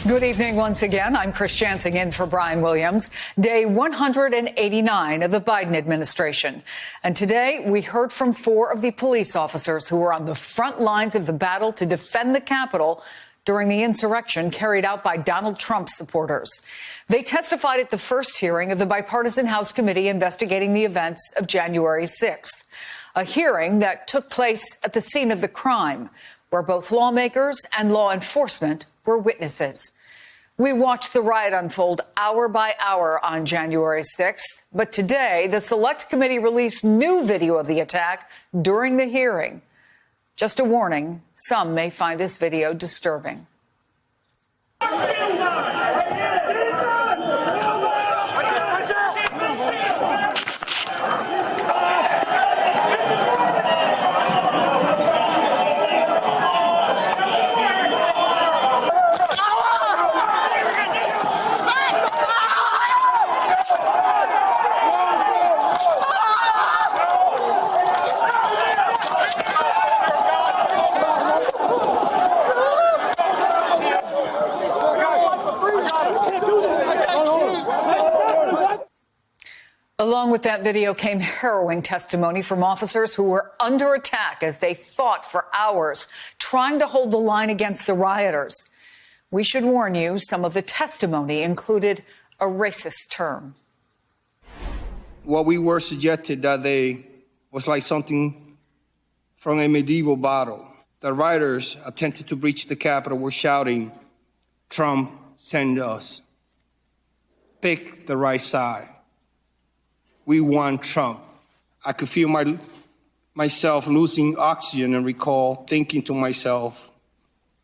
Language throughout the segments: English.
Good evening once again. I'm Chris Jansing in for Brian Williams. Day 189 of the Biden administration. And today we heard from 4 of the police officers who were on the front lines of the battle to defend the Capitol during the insurrection carried out by Donald Trump supporters. They testified at the first hearing of the bipartisan House committee investigating the events of January 6th, a hearing that took place at the scene of the crime, where both lawmakers and law enforcement were witnesses. We watched the riot unfold hour by hour on January 6th, but today the Select Committee released new video of the attack during the hearing. Just a warning, some may find this video disturbing. Along with that video came harrowing testimony from officers who were under attack as they fought for hours, trying to hold the line against the rioters. We should warn you, some of the testimony included a racist term. What we were suggested that day was like something from a medieval battle. The rioters attempted to breach the Capitol were shouting, "Trump, send us. Pick the right side. We want Trump." I could feel myself losing oxygen and recall thinking to myself,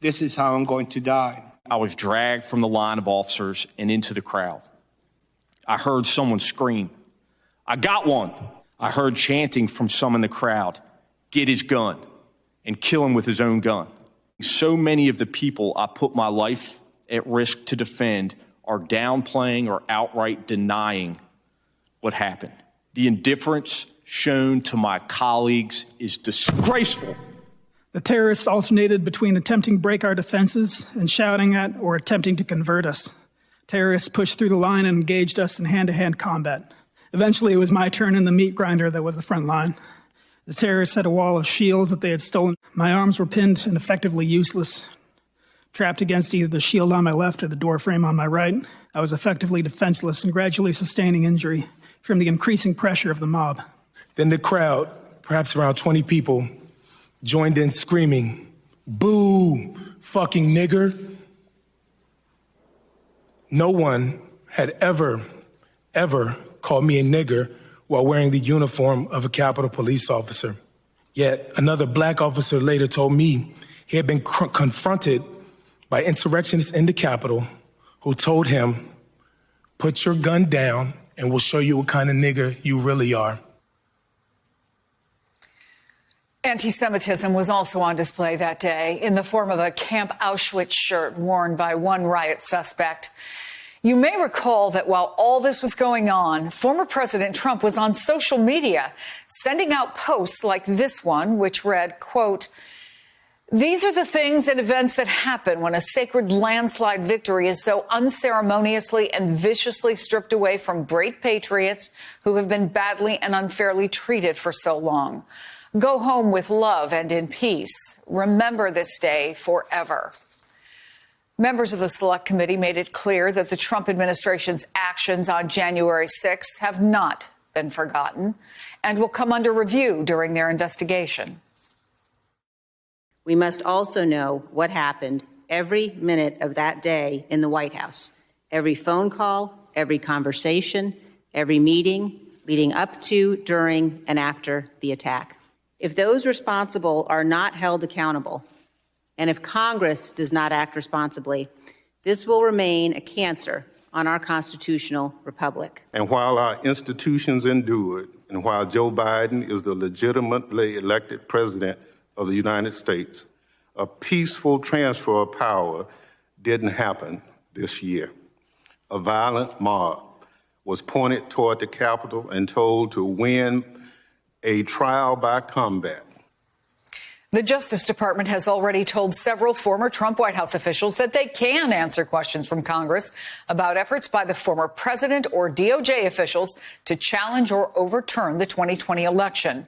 this is how I'm going to die. I was dragged from the line of officers and into the crowd. I heard someone scream, "I got one." I heard chanting from some in the crowd, "Get his gun," and kill him with his own gun. So many of the people I put my life at risk to defend are downplaying or outright denying what happened. The indifference shown to my colleagues is disgraceful. The terrorists alternated between attempting to break our defenses and shouting at or attempting to convert us. Terrorists pushed through the line and engaged us in hand-to-hand combat. Eventually, it was my turn in the meat grinder that was the front line. The terrorists had a wall of shields that they had stolen. My arms were pinned and effectively useless. Trapped against either the shield on my left or the door frame on my right, I was effectively defenseless and gradually sustaining injury from the increasing pressure of the mob. Then the crowd, perhaps around 20 people, joined in screaming, "Boo, fucking nigger." No one had ever called me a nigger while wearing the uniform of a Capitol Police officer. Yet another black officer later told me he had been confronted by insurrectionists in the Capitol who told him, "Put your gun down and we'll show you what kind of nigger you really are." Anti-Semitism was also on display that day in the form of a Camp Auschwitz shirt worn by one riot suspect. You may recall that while all this was going on, former President Trump was on social media sending out posts like this one, which read, quote, "These are the things and events that happen when a sacred landslide victory is so unceremoniously and viciously stripped away from great patriots who have been badly and unfairly treated for so long. Go home with love and in peace. Remember this day forever." Members of the Select Committee made it clear that the Trump administration's actions on January 6th have not been forgotten and will come under review during their investigation. We must also know what happened every minute of that day in the White House. Every phone call, every conversation, every meeting leading up to, during, and after the attack. If those responsible are not held accountable, and if Congress does not act responsibly, this will remain a cancer on our constitutional republic. And while our institutions endured, and while Joe Biden is the legitimately elected president of the United States, a peaceful transfer of power didn't happen this year. A violent mob was pointed toward the Capitol and told to win a trial by combat. The Justice Department has already told several former Trump White House officials that they can answer questions from Congress about efforts by the former president or DOJ officials to challenge or overturn the 2020 election.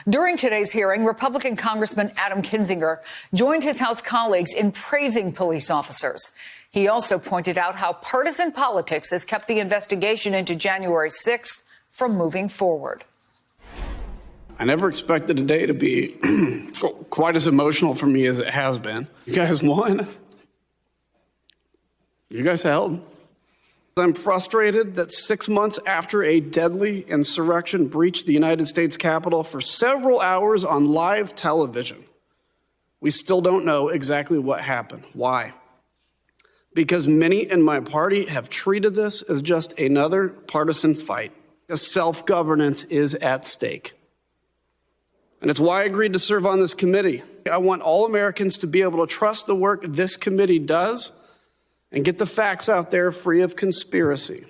During today's hearing, Republican Congressman Adam Kinzinger joined his House colleagues in praising police officers. He also pointed out how partisan politics has kept the investigation into January 6th from moving forward. I never expected the day to be quite as emotional for me as it has been. You guys won. You guys held. I'm frustrated that 6 months after a deadly insurrection breached the United States Capitol for several hours on live television, we still don't know exactly what happened. Why? Because many in my party have treated this as just another partisan fight. Self-governance is at stake. And it's why I agreed to serve on this committee. I want all Americans to be able to trust the work this committee does and get the facts out there free of conspiracy.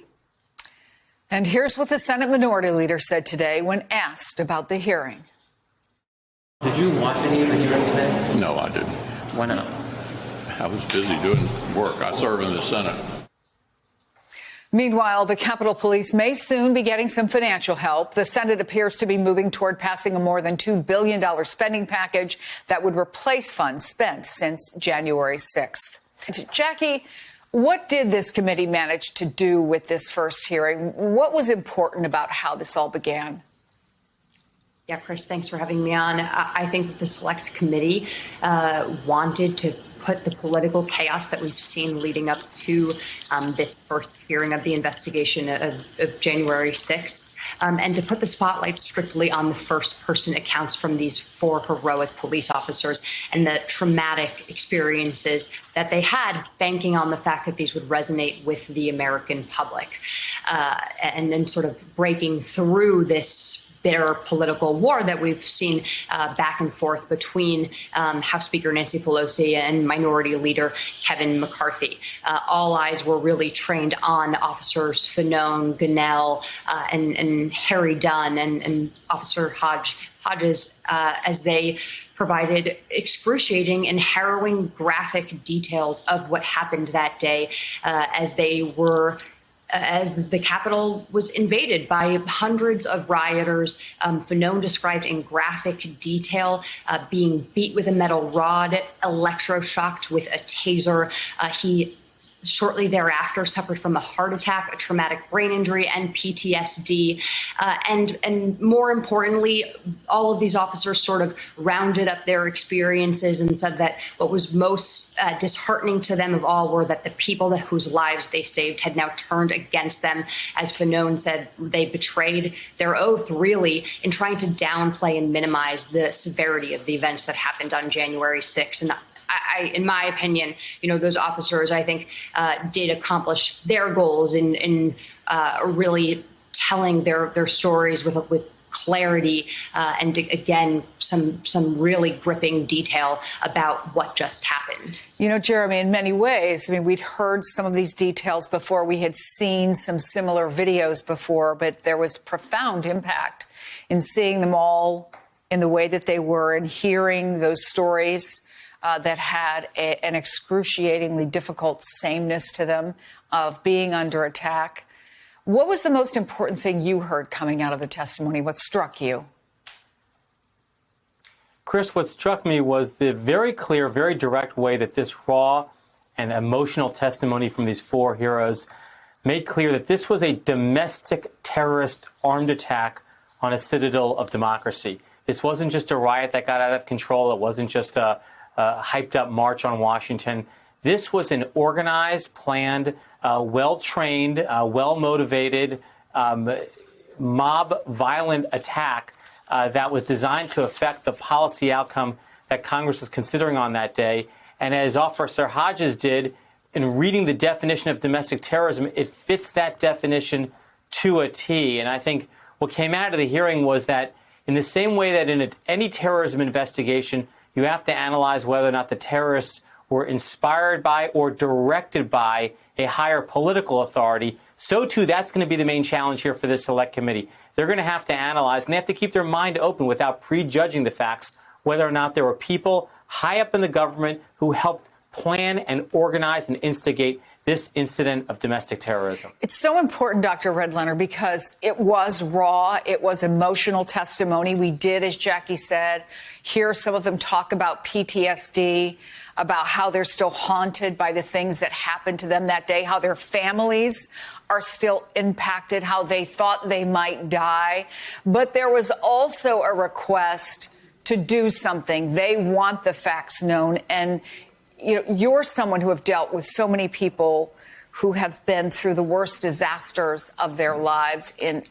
And here's what the Senate Minority Leader said today when asked about the hearing. Did you watch any of the hearing today? No, I didn't. Why not? I was busy doing work. I serve in the Senate. Meanwhile, the Capitol Police may soon be getting some financial help. The Senate appears to be moving toward passing a more than $2 billion spending package that would replace funds spent since January 6th. Jackie, what did this committee manage to do with this first hearing? What was important about how this all began? Yeah, Chris, thanks for having me on. I think that the Select Committee wanted to put the political chaos that we've seen leading up to this first hearing of the investigation of January 6th, and to put the spotlight strictly on the first-person accounts from these 4 heroic police officers and the traumatic experiences that they had, banking on the fact that these would resonate with the American public, and then sort of breaking through this bitter political war that we've seen back and forth between House Speaker Nancy Pelosi and Minority Leader Kevin McCarthy. All eyes were really trained on Officers Fanone, Gonell, and Harry Dunn and Officer Hodges as they provided excruciating and harrowing graphic details of what happened that day as the Capitol was invaded by hundreds of rioters. Fanone described in graphic detail being beat with a metal rod, electroshocked with a taser. He shortly thereafter suffered from a heart attack, a traumatic brain injury, and PTSD. And more importantly, all of these officers sort of rounded up their experiences and said that what was most disheartening to them of all were that the people whose lives they saved had now turned against them. As Fanone said, they betrayed their oath, really, in trying to downplay and minimize the severity of the events that happened on January 6th. And in my opinion, those officers, I think, did accomplish their goals in really telling their stories with clarity and, again, some really gripping detail about what just happened. Jeremy, in many ways, we'd heard some of these details before. We had seen some similar videos before, but there was profound impact in seeing them all in the way that they were and hearing those stories that had an excruciatingly difficult sameness to them of being under attack. What was the most important thing you heard coming out of the testimony? What struck you? Chris, what struck me was the very clear, very direct way that this raw and emotional testimony from these 4 heroes made clear that this was a domestic terrorist armed attack on a citadel of democracy. This wasn't just a riot that got out of control. It wasn't just a hyped up march on Washington. This was an organized, planned, well-trained, well-motivated, mob violent attack that was designed to affect the policy outcome that Congress was considering on that day. And as Officer Hodges did in reading the definition of domestic terrorism, it fits that definition to a T. And I think what came out of the hearing was that in the same way that in any terrorism investigation, you have to analyze whether or not the terrorists were inspired by or directed by a higher political authority. So, too, that's going to be the main challenge here for this Select Committee. They're going to have to analyze, and they have to keep their mind open without prejudging the facts, whether or not there were people high up in the government who helped plan and organize and instigate this incident of domestic terrorism. It's so important, Dr. Redlener, because it was raw. It was emotional testimony. We did, as Jackie said, hear some of them talk about PTSD, about how they're still haunted by the things that happened to them that day, how their families are still impacted, how they thought they might die. But there was also a request to do something. They want the facts known. And you're someone who have dealt with so many people who have been through the worst disasters of their lives. And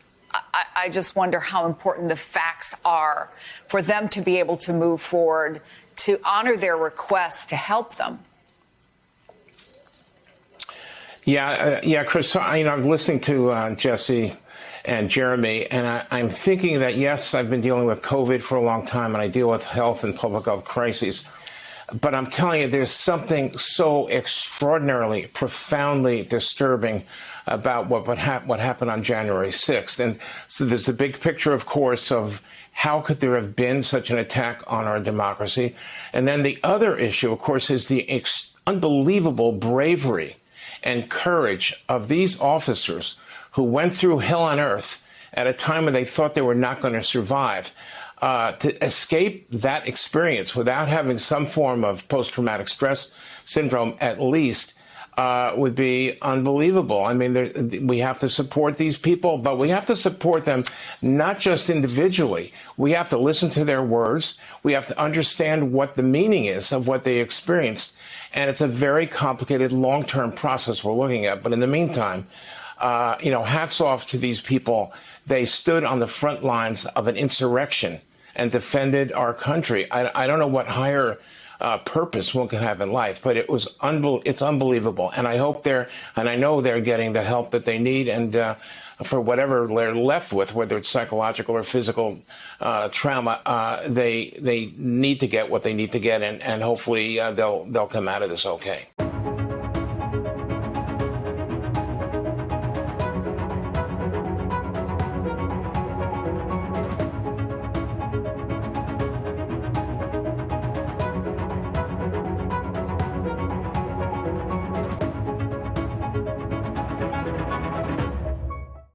I just wonder how important the facts are for them to be able to move forward, to honor their requests to help them. Yeah, Chris, I'm listening to Jesse and Jeremy, and I'm thinking that, yes, I've been dealing with COVID for a long time, and I deal with health and public health crises. But I'm telling you, there's something so extraordinarily, profoundly disturbing about what happened on January 6th. And so there's a big picture, of course, of how could there have been such an attack on our democracy? And then the other issue, of course, is the unbelievable bravery and courage of these officers who went through hell on earth at a time when they thought they were not going to survive. To escape that experience without having some form of post-traumatic stress syndrome, at least, would be unbelievable. I mean, we have to support these people, but we have to support them not just individually. We have to listen to their words. We have to understand what the meaning is of what they experienced. And it's a very complicated long-term process we're looking at. But in the meantime, hats off to these people. They stood on the front lines of an insurrection and defended our country. I don't know what higher purpose one can have in life, but it's unbelievable. And I hope I know they're getting the help that they need, and for whatever they're left with, whether it's psychological or physical trauma, they need to get what they need to get, and hopefully they'll come out of this okay.